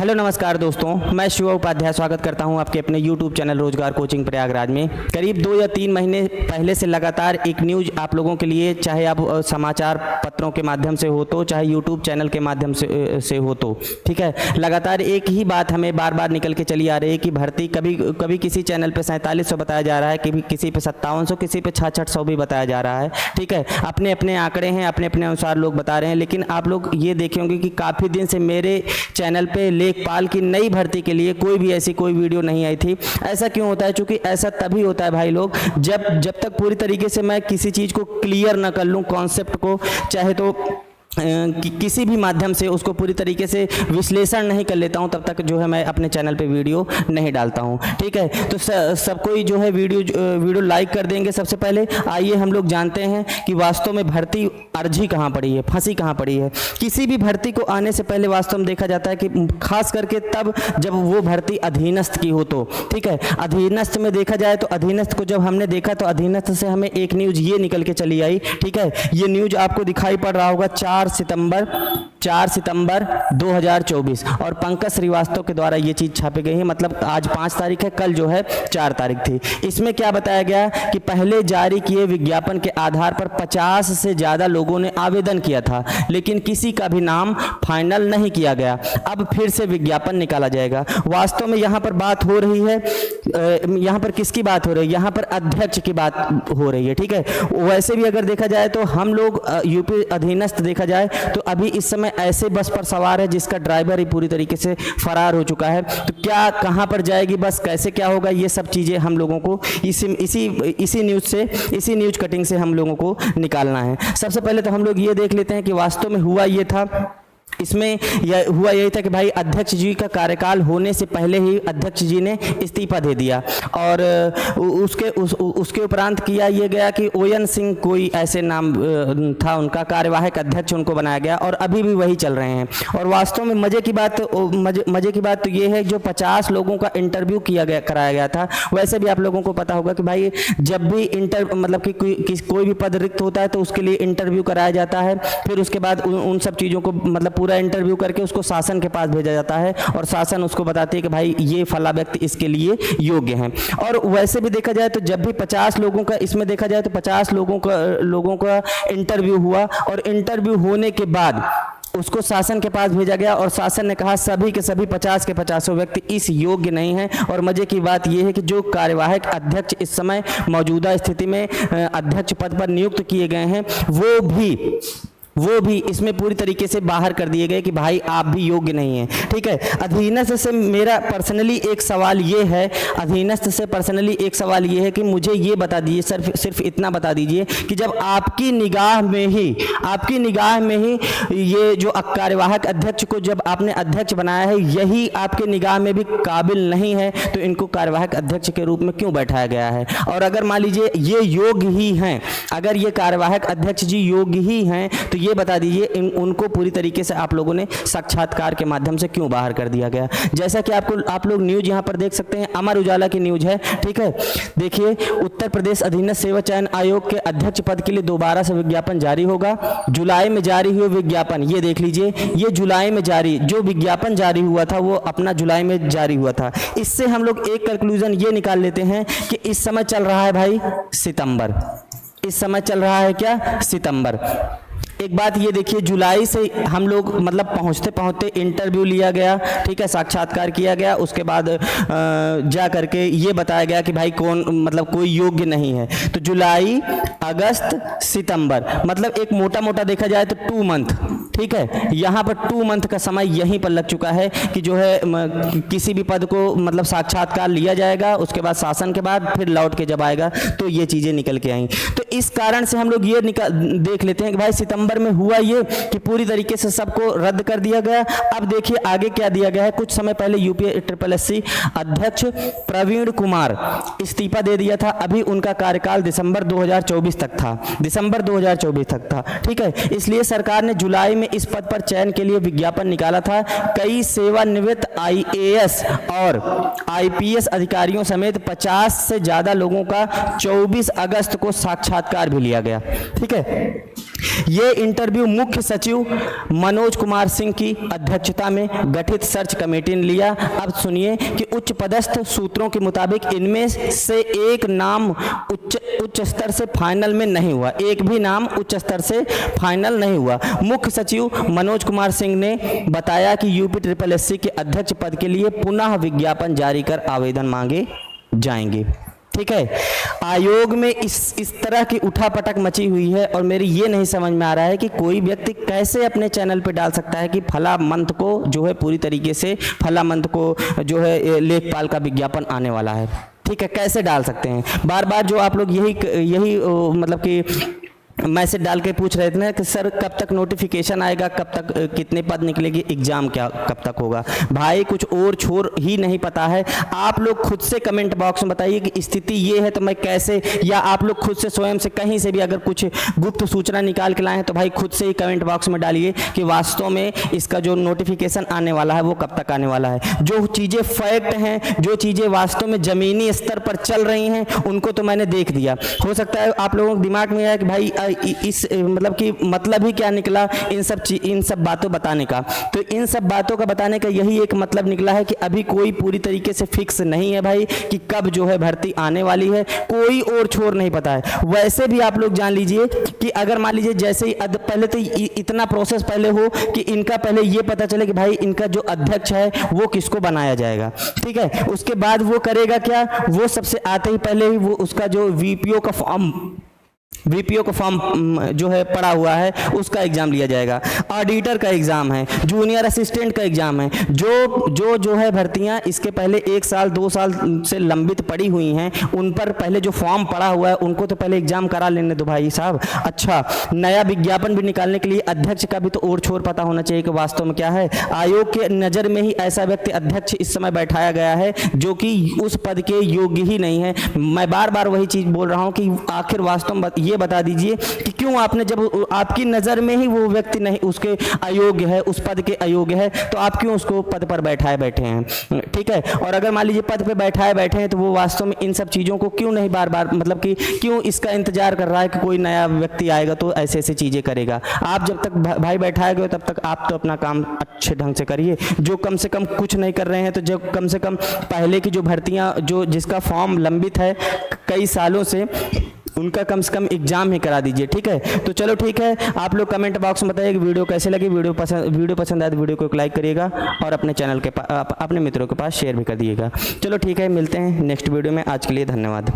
Hello नमस्कार दोस्तों, मैं शिव उपाध्याय स्वागत करता हूं आपके अपने YouTube चैनल रोजगार कोचिंग प्रयागराज में। करीब 2 या 3 महीने पहले से लगातार एक न्यूज़ आप लोगों के लिए, चाहे आप समाचार पत्रों के माध्यम से हो तो, चाहे YouTube चैनल के माध्यम से हो तो, ठीक है, लगातार एक ही बात हमें बार बार निकल के चली आ रही है कि भर्ती कभी किसी चैनल पर 4700 बताया जा रहा है, कभी किसी पे 5700, किसी पे 6600 भी बताया जा रहा है। ठीक है, अपने अपने आंकड़े हैं, अपने अपने अनुसार लोग बता रहे हैं। लेकिन आप लोग ये देखे होंगे कि काफ़ी दिन से मेरे चैनल पे लेखपाल की नई भर्ती के लिए कोई वीडियो नहीं आई थी। ऐसा क्यों होता है? क्योंकि ऐसा तभी होता है भाई लोग, जब तक पूरी तरीके से मैं किसी चीज़ को क्लियर ना कर लूँ, कॉन्सेप्ट को, चाहे तो किसी भी माध्यम से उसको पूरी तरीके से विश्लेषण नहीं कर लेता हूं, तब तक जो है मैं अपने चैनल पे वीडियो नहीं डालता हूं। ठीक है, तो सब कोई जो है वीडियो लाइक कर देंगे। सबसे पहले आइए हम लोग जानते हैं कि वास्तव में भर्ती अर्जी कहां पड़ी है, फंसी कहां पड़ी है। किसी भी भर्ती को आने से पहले वास्तव में देखा जाता है कि खास करके तब जब वो भर्ती अधीनस्थ की हो तो, ठीक है, अधीनस्थ में देखा जाए तो अधीनस्थ को जब हमने देखा तो अधीनस्थ से हमें एक न्यूज़ ये निकल के चली आई। ठीक है, ये न्यूज़ आपको दिखाई पड़ रहा होगा 4 सितंबर 2024 और पंकज श्रीवास्तव के द्वारा ये चीज़ छापी गई है। मतलब आज 5 तारीख है, कल जो है 4 तारीख थी। इसमें क्या बताया गया कि पहले जारी किए विज्ञापन के आधार पर 50 से ज़्यादा लोगों ने आवेदन किया था, लेकिन किसी का भी नाम फाइनल नहीं किया गया। अब फिर से विज्ञापन निकाला जाएगा। वास्तव में यहाँ पर बात हो रही है, यहाँ पर किसकी बात हो रही है? यहाँ पर अध्यक्ष की बात हो रही है। ठीक है, वैसे भी अगर देखा जाए तो हम लोग यूपी अधीनस्थ देखा जाए तो अभी इस समय ऐसे बस पर सवार है जिसका ड्राइवर ही पूरी तरीके से फरार हो चुका है। तो क्या, कहां पर जाएगी बस, कैसे क्या होगा, ये सब चीजें हम लोगों को इसी न्यूज़ कटिंग से हम लोगों को निकालना है। सबसे पहले तो हम लोग ये देख लेते हैं कि वास्तव में हुआ ये था, इसमें हुआ यही था कि भाई अध्यक्ष जी का कार्यकाल होने से पहले ही अध्यक्ष जी ने इस्तीफा दे दिया और उसके उपरांत किया ये गया कि ओयन सिंह कोई ऐसे नाम था उनका, कार्यवाहक अध्यक्ष उनको बनाया गया और अभी भी वही चल रहे हैं। और वास्तव में मजे की बात तो ये है, जो 50 लोगों का इंटरव्यू कराया गया था, वैसे भी आप लोगों को पता होगा कि भाई जब भी मतलब कि कोई भी पद रिक्त होता है तो उसके लिए इंटरव्यू कराया जाता है। फिर उसके बाद उन सब चीज़ों को मतलब पूरा इंटरव्यू करके उसको शासन के पास भेजा जाता है और शासन उसको बताती है कि भाई ये फला व्यक्ति इसके लिए योग्य हैं। और वैसे भी देखा जाए तो जब भी 50 लोगों का, इसमें देखा जाए तो 50 लोगों का इंटरव्यू हुआ और इंटरव्यू होने के बाद उसको शासन के पास भेजा गया और शासन ने कहा सभी के सभी 50 के 50 व्यक्ति इस योग्य नहीं हैं। और मजे की बात यह है कि जो कार्यवाहक अध्यक्ष इस समय मौजूदा स्थिति में अध्यक्ष पद पर नियुक्त किए गए हैं, वो भी इसमें पूरी तरीके से बाहर कर दिए गए कि भाई आप भी योग्य नहीं हैं। ठीक है, अधीनस्थ से मेरा पर्सनली एक सवाल ये है, कि मुझे ये बता दीजिए, सिर्फ इतना बता दीजिए कि जब आपकी निगाह में ही ये जो कार्यवाहक अध्यक्ष को जब आपने अध्यक्ष बनाया है, यही आपके निगाह में भी काबिल नहीं है, तो इनको कार्यवाहक अध्यक्ष के रूप में क्यों बैठाया गया है? और अगर मान लीजिए ये योग्य ही हैं, अगर ये कार्यवाहक अध्यक्ष जी योग्य ही हैं, तो ये बता दीजिए उनको पूरी तरीके से आप लोगों ने साक्षात्कार के माध्यम से क्यों बाहर कर दिया गया? जैसा कि आप लोग न्यूज़ यहाँ पर देख सकते हैं, अमर उजाला की न्यूज़ है। ठीक है, देखिए, उत्तर प्रदेश अधीनस्थ सेवा चयन आयोग के अध्यक्ष पद के लिए दोबारा से विज्ञापन जारी होगा। जुलाई में जारी हुए विज्ञापन, ये देख लीजिए, ये जुलाई में जो विज्ञापन जारी हुआ था वो अपना जुलाई में जारी हुआ था। इससे हम लोग एक कंक्लूजन ये निकाल लेते हैं कि इस समय चल रहा है भाई सितंबर, इस समय चल रहा है क्या? सितंबर। एक बात ये देखिए, जुलाई से हम लोग मतलब पहुँचते इंटरव्यू लिया गया, ठीक है, साक्षात्कार किया गया, उसके बाद जा करके ये बताया गया कि भाई कौन, मतलब कोई योग्य नहीं है। तो जुलाई, अगस्त, सितंबर, मतलब एक मोटा देखा जाए तो 2 मंथ। ठीक है, यहाँ पर 2 मंथ का समय यहीं पर लग चुका है कि जो है किसी भी पद को मतलब साक्षात्कार लिया जाएगा, उसके बाद शासन के बाद फिर लौट के जब आएगा तो ये चीज़ें निकल के आई। तो इस कारण से हम लोग ये देख लेते हैं कि भाई सितंबर में हुआ ये कि पूरी तरीके से सबको रद्द कर दिया गया। अब देखिए आगे क्या दिया गया है। कुछ समय पहले यूपीएससी अध्यक्ष प्रवीण कुमार इस्तीफा दे दिया था। अभी उनका कार्यकाल दिसंबर 2024 तक था। ठीक है, इसलिए सरकार ने जुलाई में इस पद पर चयन के लिए विज्ञापन निकाला था। कई सेवानिवृत्त आईएएस और आईपीएस अधिकारियों समेत 50 से ज्यादा लोगों का 24 अगस्त को साक्षात्कार भी लिया गया। ठीक है, ये इंटरव्यू मुख्य सचिव मनोज कुमार सिंह की अध्यक्षता में गठित सर्च कमेटी ने लिया। अब सुनिए कि उच्च पदस्थ सूत्रों के मुताबिक इनमें से एक नाम उच्च स्तर से फाइनल में नहीं हुआ, एक भी नाम उच्च स्तर से फाइनल नहीं हुआ। मुख्य सचिव मनोज कुमार सिंह ने बताया कि UPSSC के अध्यक्ष पद के लिए पुनः विज्ञापन जारी कर आवेदन मांगे जाएंगे। ठीक है, आयोग में इस तरह की उठापटक मची हुई है और मेरी ये नहीं समझ में आ रहा है कि कोई व्यक्ति कैसे अपने चैनल पे डाल सकता है कि फला मंथ को जो है पूरी तरीके से फला मंथ को जो है लेखपाल का विज्ञापन आने वाला है। ठीक है, कैसे डाल सकते हैं? बार बार जो आप लोग यही मतलब कि मैसेज डाल के पूछ रहे थे ना कि सर कब तक नोटिफिकेशन आएगा, कब तक कितने पद निकलेगी, एग्जाम क्या कब तक होगा। भाई कुछ और छोर ही नहीं पता है। आप लोग खुद से कमेंट बॉक्स में बताइए कि स्थिति ये है तो मैं कैसे, या आप लोग खुद से स्वयं से कहीं से भी अगर कुछ गुप्त सूचना निकाल के लाए हैं तो भाई खुद से ही कमेंट बॉक्स में डालिए कि वास्तव में इसका जो नोटिफिकेशन आने वाला है वो कब तक आने वाला है। जो चीज़ें फैक्ट हैं, जो चीज़ें वास्तव में ज़मीनी स्तर पर चल रही हैं उनको तो मैंने देख दिया। हो सकता है आप लोगों के दिमाग में आया कि भाई इस मतलब कि मतलब ही क्या निकला इन सब बातों बताने का। तो इन सब बातों का बताने का यही एक मतलब निकला है कि अभी कोई पूरी तरीके से फिक्स नहीं है भाई कि कब जो है भर्ती आने वाली है, कोई और छोर नहीं पता है। वैसे भी आप लोग जान लीजिए कि अगर मान लीजिए जैसे ही पहले तो इतना प्रोसेस पहले हो कि इनका पहले ये पता चले कि भाई इनका जो अध्यक्ष है वो किसको बनाया जाएगा। ठीक है, उसके बाद वो करेगा क्या, वो सबसे आते ही पहले ही वो उसका जो वीपीओ का फॉर्म जो है पड़ा हुआ है उसका एग्जाम लिया जाएगा, ऑडिटर का एग्जाम है, जूनियर असिस्टेंट का एग्जाम है। जो है भर्तियां इसके पहले 1 साल 2 साल से लंबित पड़ी हुई हैं उन पर पहले जो फॉर्म पड़ा हुआ है उनको तो पहले एग्जाम करा लेने दो भाई साहब। अच्छा, नया विज्ञापन भी निकालने के लिए अध्यक्ष का भी तो और छोर पता होना चाहिए कि वास्तव में क्या है। आयोग के नज़र में ही ऐसा व्यक्ति अध्यक्ष इस समय बैठाया गया है जो कि उस पद के योग्य ही नहीं है। मैं बार बार वही चीज़ बोल रहा हूँ कि आखिर वास्तव में ये बता दीजिए कि क्यों आपने, जब आपकी नज़र में ही वो व्यक्ति नहीं उसके अयोग्य है, उस पद के अयोग्य है, तो आप क्यों उसको पद पर बैठाए बैठे हैं। ठीक है, और अगर मान लीजिए पद पे बैठाए बैठे हैं तो वो वास्तव में इन सब चीज़ों को क्यों नहीं बार बार मतलब कि क्यों इसका इंतजार कर रहा है कि कोई नया व्यक्ति आएगा तो ऐसे ऐसे चीज़ें करेगा। आप जब तक भाई बैठाए गए तब तक आप तो अपना काम अच्छे ढंग से करिए। जो कम से कम कुछ नहीं कर रहे हैं तो जब कम से कम पहले की जो भर्तियाँ जिसका फॉर्म लंबित है कई सालों से, उनका कम से कम एग्जाम ही करा दीजिए। ठीक है, तो चलो ठीक है, आप लोग कमेंट बॉक्स में बताइए कि वीडियो कैसे लगी। वीडियो पसंद आए तो वीडियो को लाइक करिएगा और अपने चैनल के अपने मित्रों के पास शेयर भी कर दिएगा। चलो ठीक है, मिलते हैं नेक्स्ट वीडियो में। आज के लिए धन्यवाद।